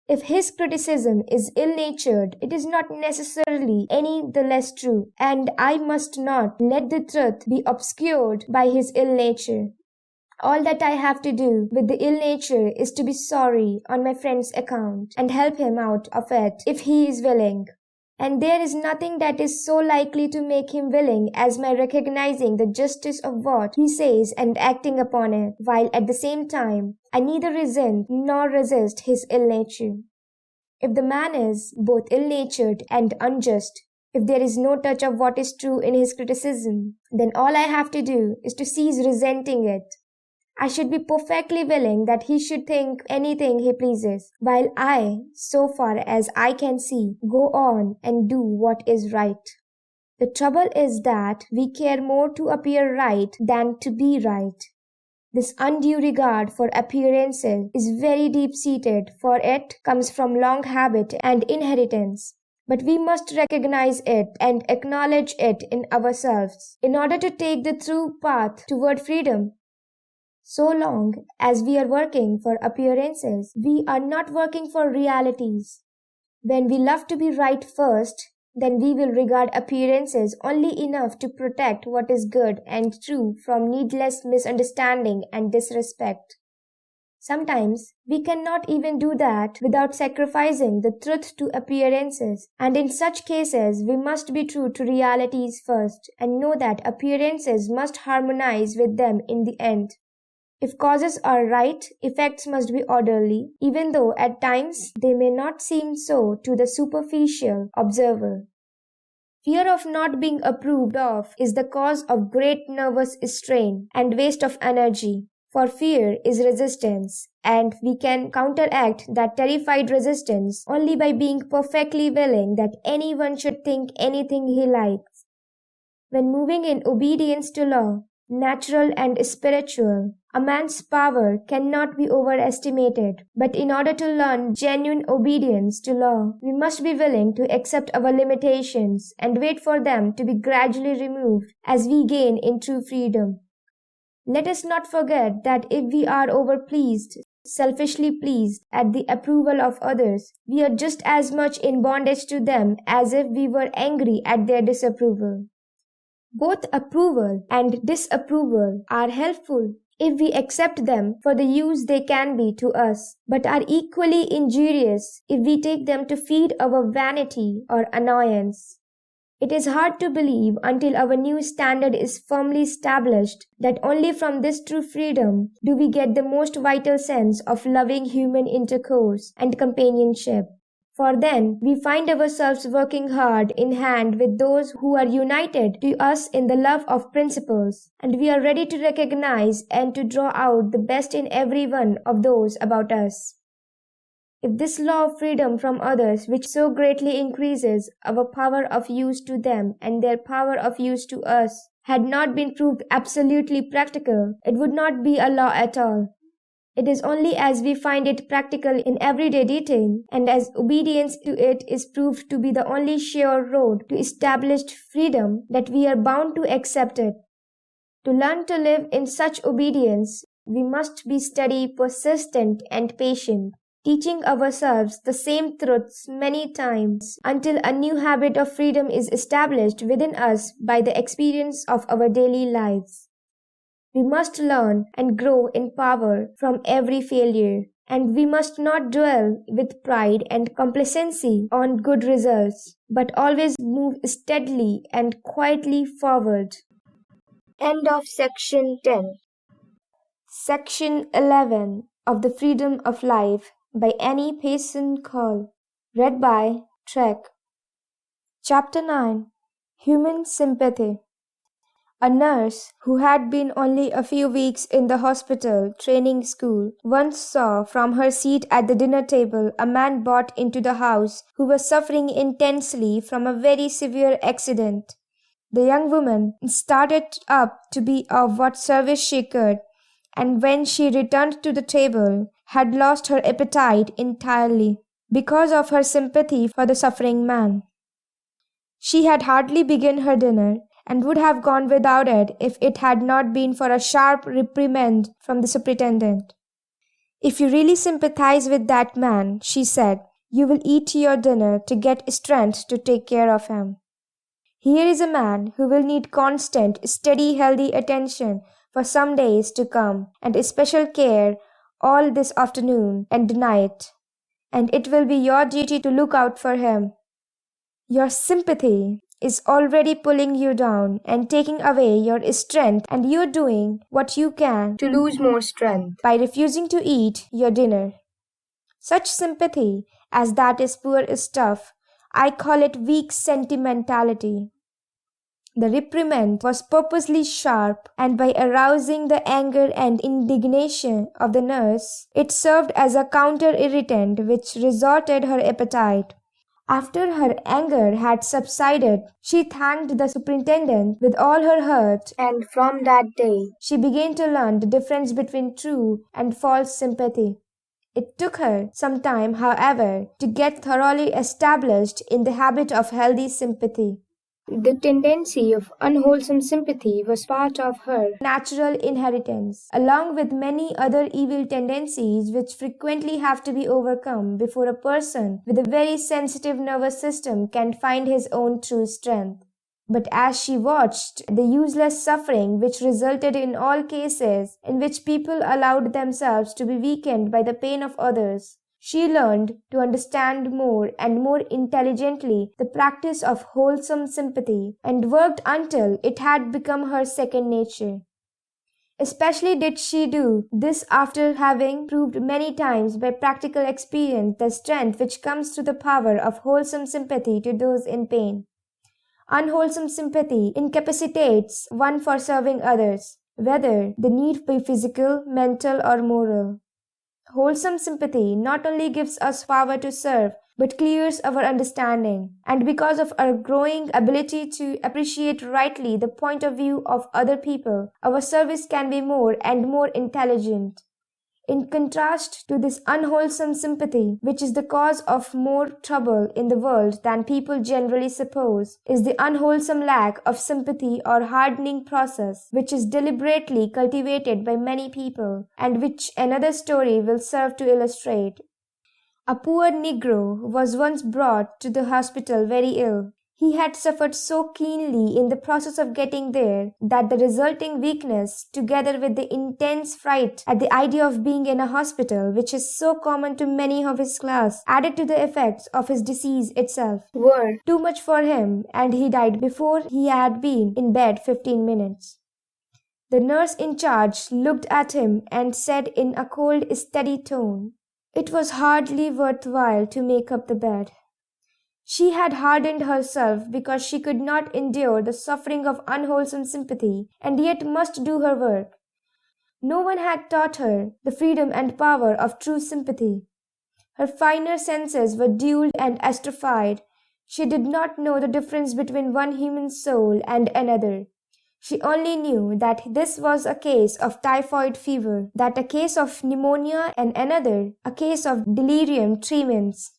If his criticism is ill-natured, it is not necessarily any the less true, and I must not let the truth be obscured by his ill nature. All that I have to do with the ill nature is to be sorry on my friend's account and help him out of it if he is willing. And there is nothing that is so likely to make him willing as my recognizing the justice of what he says and acting upon it, while at the same time I neither resent nor resist his ill nature. If the man is both ill-natured and unjust, if there is no touch of what is true in his criticism, then all I have to do is to cease resenting it. I should be perfectly willing that he should think anything he pleases, while I, so far as I can see, go on and do what is right. The trouble is that we care more to appear right than to be right. This undue regard for appearances is very deep-seated, for it comes from long habit and inheritance. But we must recognize it and acknowledge it in ourselves in order to take the true path toward freedom. So long as we are working for appearances, we are not working for realities. When we love to be right first, then we will regard appearances only enough to protect what is good and true from needless misunderstanding and disrespect. Sometimes we cannot even do that without sacrificing the truth to appearances, and in such cases we must be true to realities first and know that appearances must harmonize with them in the end. If causes are right, effects must be orderly, even though at times they may not seem so to the superficial observer. Fear of not being approved of is the cause of great nervous strain and waste of energy, for fear is resistance, and we can counteract that terrified resistance only by being perfectly willing that anyone should think anything he likes. When moving in obedience to law, natural and spiritual, a man's power cannot be overestimated. But in order to learn genuine obedience to law, we must be willing to accept our limitations and wait for them to be gradually removed as we gain in true freedom. Let us not forget that if we are overpleased, selfishly pleased at the approval of others, we are just as much in bondage to them as if we were angry at their disapproval. Both approval and disapproval are helpful if we accept them for the use they can be to us, but are equally injurious if we take them to feed our vanity or annoyance. It is hard to believe until our new standard is firmly established that only from this true freedom do we get the most vital sense of loving human intercourse and companionship. For then we find ourselves working hard in hand with those who are united to us in the love of principles, and we are ready to recognize and to draw out the best in every one of those about us. If this law of freedom from others, which so greatly increases our power of use to them and their power of use to us, had not been proved absolutely practical, it would not be a law at all. It is only as we find it practical in everyday detail, and as obedience to it is proved to be the only sure road to established freedom, that we are bound to accept it. To learn to live in such obedience, we must be steady, persistent, and patient, teaching ourselves the same truths many times until a new habit of freedom is established within us by the experience of our daily lives. We must learn and grow in power from every failure, and we must not dwell with pride and complacency on good results, but always move steadily and quietly forward. End of section 10. Section 11 of The Freedom of Life by Annie Payson Call. Read by Trek. Chapter 9. Human Sympathy. A nurse who had been only a few weeks in the hospital training school once saw from her seat at the dinner table a man brought into the house who was suffering intensely from a very severe accident. The young woman started up to be of what service she could, and when she returned to the table, had lost her appetite entirely because of her sympathy for the suffering man. She had hardly begun her dinner, and would have gone without it if it had not been for a sharp reprimand from the superintendent. "If you really sympathize with that man," she said, "you will eat your dinner to get strength to take care of him. Here is a man who will need constant, steady, healthy attention for some days to come, and especial care all this afternoon and night, and it will be your duty to look out for him. Your sympathy is already pulling you down and taking away your strength, and you're doing what you can to lose more strength by refusing to eat your dinner. Such sympathy as that is poor stuff. I call it weak sentimentality." The reprimand was purposely sharp, and by arousing the anger and indignation of the nurse, it served as a counter-irritant which resorted her appetite. After her anger had subsided, she thanked the superintendent with all her heart, and from that day she began to learn the difference between true and false sympathy. It took her some time, however, to get thoroughly established in the habit of healthy sympathy. The tendency of unwholesome sympathy was part of her natural inheritance, along with many other evil tendencies which frequently have to be overcome before a person with a very sensitive nervous system can find his own true strength. But as she watched the useless suffering which resulted in all cases in which people allowed themselves to be weakened by the pain of others, she learned to understand more and more intelligently the practice of wholesome sympathy, and worked until it had become her second nature. Especially did she do this after having proved many times by practical experience the strength which comes through the power of wholesome sympathy to those in pain. Unwholesome sympathy incapacitates one for serving others, whether the need be physical, mental, or moral. Wholesome sympathy not only gives us power to serve, but clears our understanding. And because of our growing ability to appreciate rightly the point of view of other people, our service can be more and more intelligent. In contrast to this unwholesome sympathy, which is the cause of more trouble in the world than people generally suppose, is the unwholesome lack of sympathy or hardening process, which is deliberately cultivated by many people, and which another story will serve to illustrate. A poor Negro was once brought to the hospital very ill. He had suffered so keenly in the process of getting there that the resulting weakness, together with the intense fright at the idea of being in a hospital, which is so common to many of his class, added to the effects of his disease itself, were too much for him, and he died before he had been in bed 15 minutes. The nurse in charge looked at him and said in a cold, steady tone, "It was hardly worth while to make up the bed." She had hardened herself because she could not endure the suffering of unwholesome sympathy, and yet must do her work. No one had taught her the freedom and power of true sympathy. Her finer senses were dulled and atrophied. She did not know the difference between one human soul and another. She only knew that this was a case of typhoid fever, that a case of pneumonia, and another a case of delirium tremens.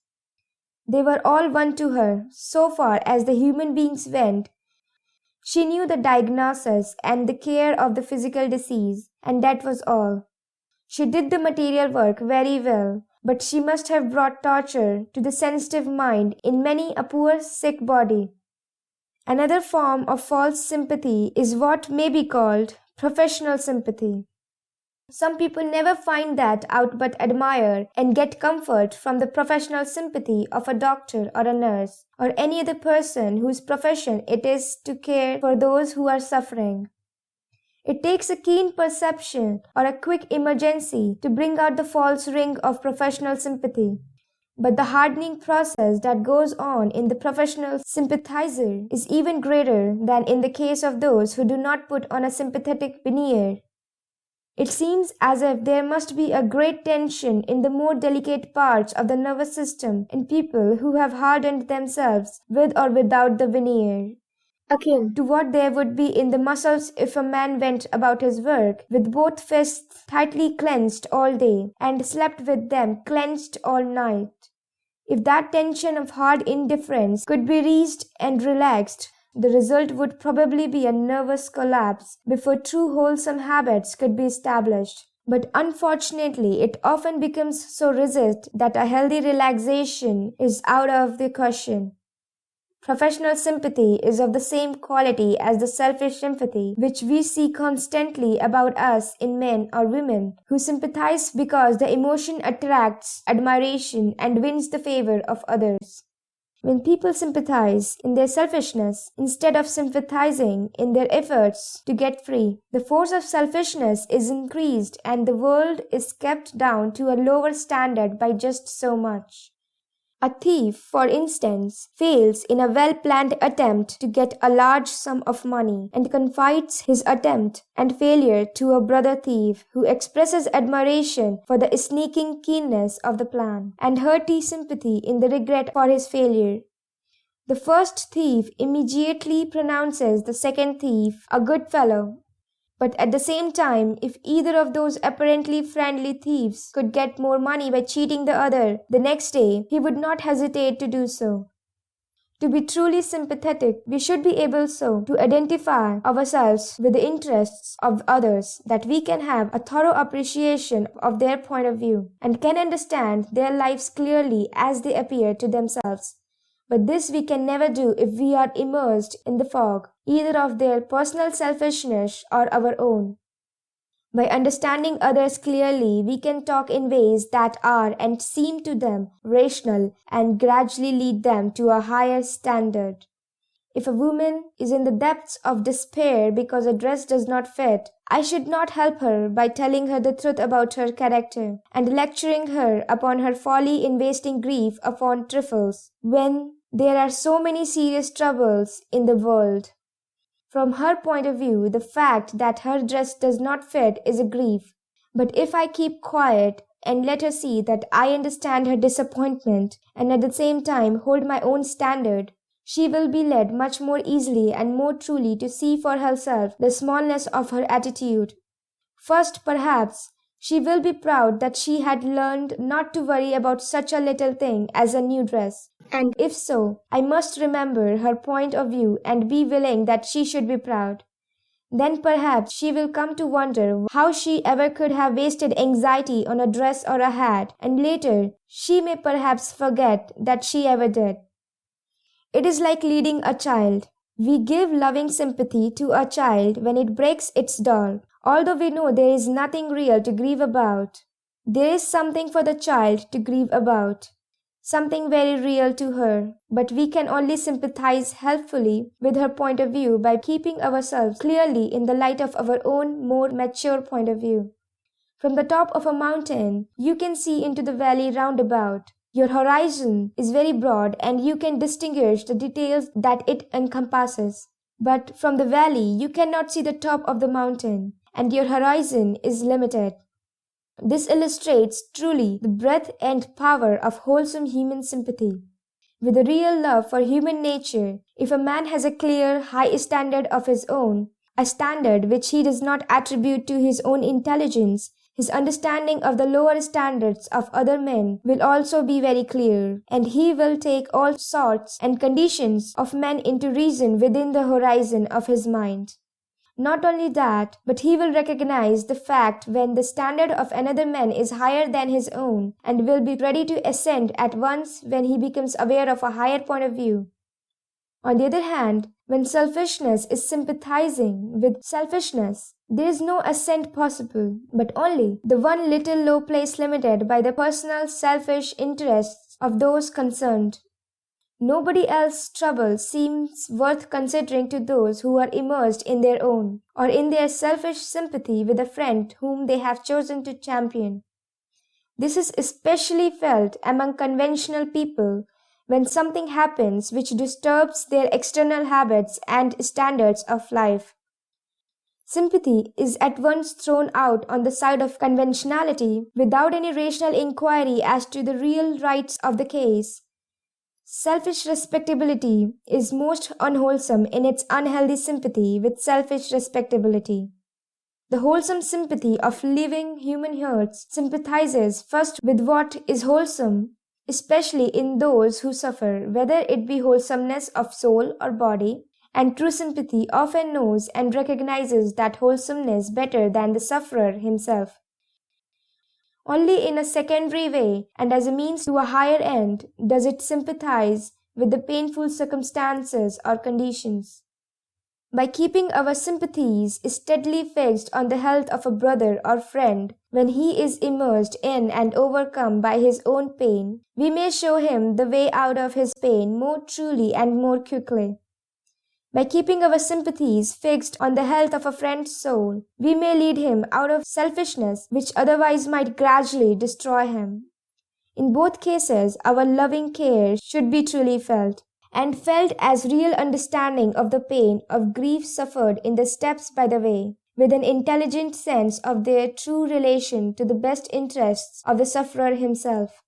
They were all one to her, so far as the human beings went. She knew the diagnosis and the care of the physical disease, and that was all. She did the material work very well, but she must have brought torture to the sensitive mind in many a poor sick body. Another form of false sympathy is what may be called professional sympathy. Some people never find that out but admire and get comfort from the professional sympathy of a doctor or a nurse or any other person whose profession it is to care for those who are suffering. It takes a keen perception or a quick emergency to bring out the false ring of professional sympathy. But the hardening process that goes on in the professional sympathizer is even greater than in the case of those who do not put on a sympathetic veneer. It seems as if there must be a great tension in the more delicate parts of the nervous system in people who have hardened themselves with or without the veneer, akin to what there would be in the muscles if a man went about his work with both fists tightly clenched all day and slept with them clenched all night. If that tension of hard indifference could be raised and relaxed, the result would probably be a nervous collapse before true wholesome habits could be established. But unfortunately, it often becomes so rigid that a healthy relaxation is out of the question. Professional sympathy is of the same quality as the selfish sympathy which we see constantly about us in men or women who sympathize because the emotion attracts admiration and wins the favor of others. When people sympathize in their selfishness instead of sympathizing in their efforts to get free, the force of selfishness is increased and the world is kept down to a lower standard by just so much. A thief, for instance, fails in a well-planned attempt to get a large sum of money and confides his attempt and failure to a brother thief who expresses admiration for the sneaking keenness of the plan and hearty sympathy in the regret for his failure. The first thief immediately pronounces the second thief a good fellow. But at the same time, if either of those apparently friendly thieves could get more money by cheating the other the next day, he would not hesitate to do so. To be truly sympathetic, we should be able so to identify ourselves with the interests of others that we can have a thorough appreciation of their point of view and can understand their lives clearly as they appear to themselves. But this we can never do if we are immersed in the fog, either of their personal selfishness or our own. By understanding others clearly, we can talk in ways that are and seem to them rational and gradually lead them to a higher standard. If a woman is in the depths of despair because a dress does not fit, I should not help her by telling her the truth about her character and lecturing her upon her folly in wasting grief upon trifles, when there are so many serious troubles in the world. From her point of view, the fact that her dress does not fit is a grief. But if I keep quiet and let her see that I understand her disappointment and at the same time hold my own standard, she will be led much more easily and more truly to see for herself the smallness of her attitude. First, perhaps, she will be proud that she had learned not to worry about such a little thing as a new dress. And if so, I must remember her point of view and be willing that she should be proud. Then perhaps she will come to wonder how she ever could have wasted anxiety on a dress or a hat, and later she may perhaps forget that she ever did. It is like leading a child. We give loving sympathy to a child when it breaks its doll, although we know there is nothing real to grieve about. There is something for the child to grieve about, something very real to her, but we can only sympathize helpfully with her point of view by keeping ourselves clearly in the light of our own more mature point of view. From the top of a mountain, you can see into the valley round about. Your horizon is very broad and you can distinguish the details that it encompasses. But from the valley, you cannot see the top of the mountain, and your horizon is limited. This illustrates truly the breadth and power of wholesome human sympathy. With a real love for human nature, if a man has a clear, high standard of his own, a standard which he does not attribute to his own intelligence, his understanding of the lower standards of other men will also be very clear, and he will take all sorts and conditions of men into reason within the horizon of his mind. Not only that, but he will recognize the fact when the standard of another man is higher than his own, and will be ready to assent at once when he becomes aware of a higher point of view. On the other hand, when selfishness is sympathizing with selfishness, there is no assent possible, but only the one little low place limited by the personal selfish interests of those concerned. Nobody else's trouble seems worth considering to those who are immersed in their own, or in their selfish sympathy with a friend whom they have chosen to champion. This is especially felt among conventional people when something happens which disturbs their external habits and standards of life. Sympathy is at once thrown out on the side of conventionality without any rational inquiry as to the real rights of the case. Selfish respectability is most unwholesome in its unhealthy sympathy with selfish respectability. The wholesome sympathy of living human hearts sympathizes first with what is wholesome, especially in those who suffer, whether it be wholesomeness of soul or body, and true sympathy often knows and recognizes that wholesomeness better than the sufferer himself. Only in a secondary way and as a means to a higher end does it sympathize with the painful circumstances or conditions. By keeping our sympathies steadily fixed on the health of a brother or friend when he is immersed in and overcome by his own pain, we may show him the way out of his pain more truly and more quickly. By keeping our sympathies fixed on the health of a friend's soul, we may lead him out of selfishness which otherwise might gradually destroy him. In both cases, our loving care should be truly felt, and felt as real understanding of the pain of grief suffered in the steps by the way, with an intelligent sense of their true relation to the best interests of the sufferer himself.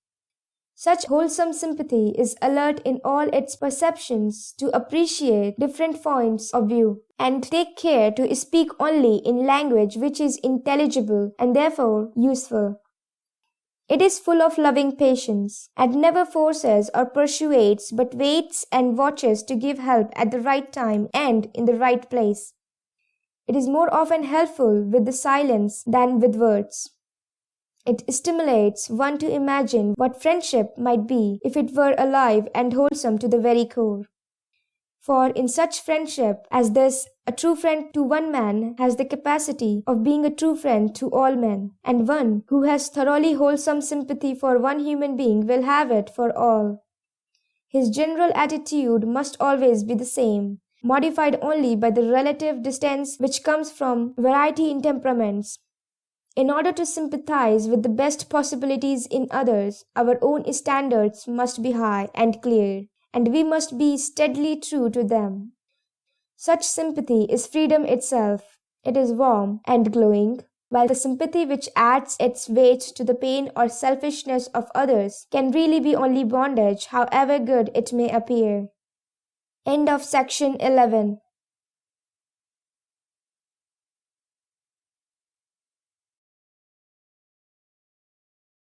Such wholesome sympathy is alert in all its perceptions to appreciate different points of view, and take care to speak only in language which is intelligible and therefore useful. It is full of loving patience, and never forces or persuades, but waits and watches to give help at the right time and in the right place. It is more often helpful with the silence than with words. It stimulates one to imagine what friendship might be if it were alive and wholesome to the very core. For in such friendship as this, a true friend to one man has the capacity of being a true friend to all men, and one who has thoroughly wholesome sympathy for one human being will have it for all. His general attitude must always be the same, modified only by the relative distance which comes from variety in temperaments. In order to sympathize with the best possibilities in others, our own standards must be high and clear, and we must be steadily true to them. Such sympathy is freedom itself. It is warm and glowing, while the sympathy which adds its weight to the pain or selfishness of others can really be only bondage, however good it may appear. End of section 11.